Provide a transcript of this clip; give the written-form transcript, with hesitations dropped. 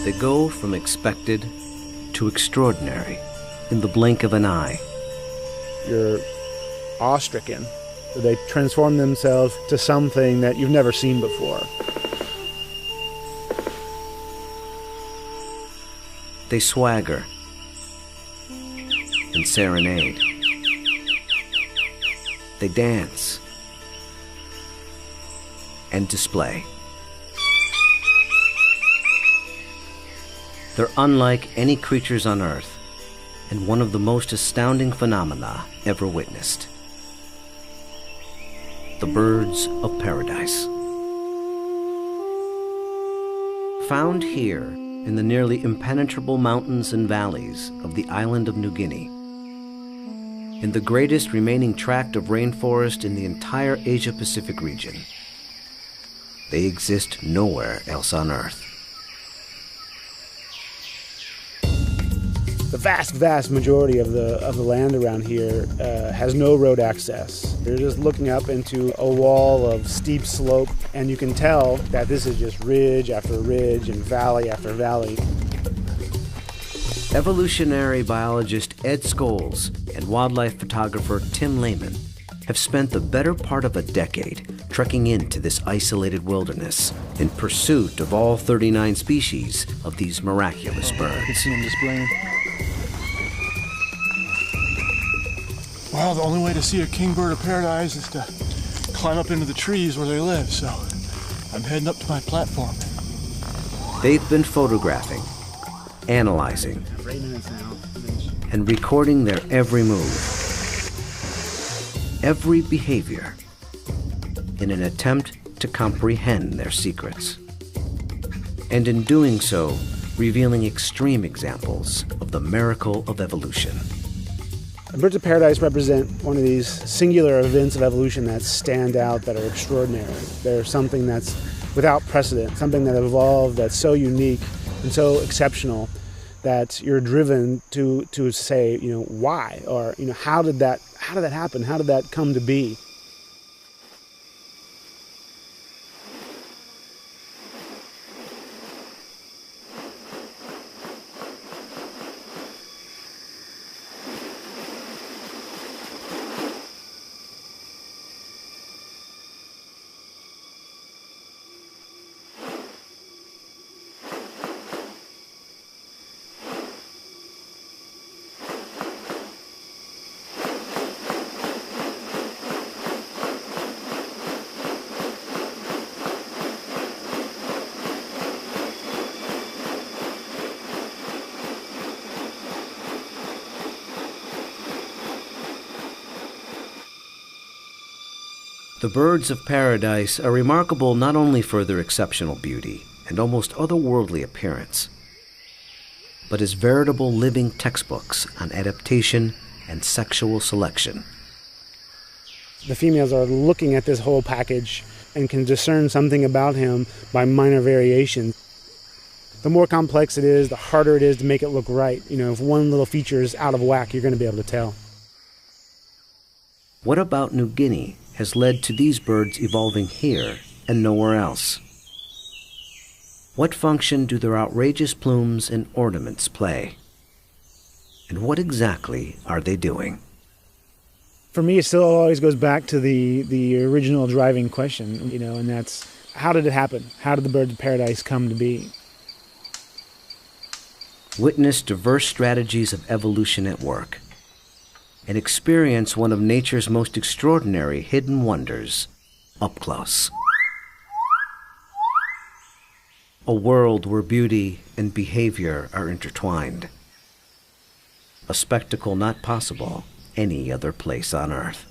They go from expected to extraordinary in the blink of an eye. You're awe-stricken. They transform themselves to something that you've never seen before. They swagger and serenade. They dance and display. They're unlike any creatures on Earth, and one of the most astounding phenomena ever witnessed. The birds of paradise. Found here in the nearly impenetrable mountains and valleys of the island of New Guinea, in the greatest remaining tract of rainforest in the entire Asia-Pacific region. They exist nowhere else on Earth. The vast majority of the land around here has no road access. You're just looking up into a wall of steep slope, and you can tell that this is just ridge after ridge and valley after valley. Evolutionary biologist Ed Scholes and wildlife photographer Tim Lehman have spent the better part of a decade trekking into this isolated wilderness in pursuit of all 39 species of these miraculous birds. I can see them displaying. Well, the only way to see a kingbird of paradise is to climb up into the trees where they live, so I'm heading up to my platform. They've been photographing, analyzing, and recording their every move, every behavior, in an attempt to comprehend their secrets. And in doing so, revealing extreme examples of the miracle of evolution. The birds of paradise represent one of these singular events of evolution that stand out, that are extraordinary. They're something that's without precedent, something that evolved that's so unique and so exceptional that you're driven to say, why? Or, how did that happen? How did that come to be? The birds of paradise are remarkable not only for their exceptional beauty and almost otherworldly appearance, but as veritable living textbooks on adaptation and sexual selection. The females are looking at this whole package and can discern something about him by minor variation. The more complex it is, the harder it is to make it look right. If one little feature is out of whack, you're going to be able to tell. What about New Guinea has led to these birds evolving here and nowhere else? What function do their outrageous plumes and ornaments play? And what exactly are they doing? For me, it still always goes back to the original driving question, and that's, how did it happen? How did the birds of paradise come to be? Witness diverse strategies of evolution at work, and experience one of nature's most extraordinary hidden wonders up close. A world where beauty and behavior are intertwined. A spectacle not possible any other place on Earth.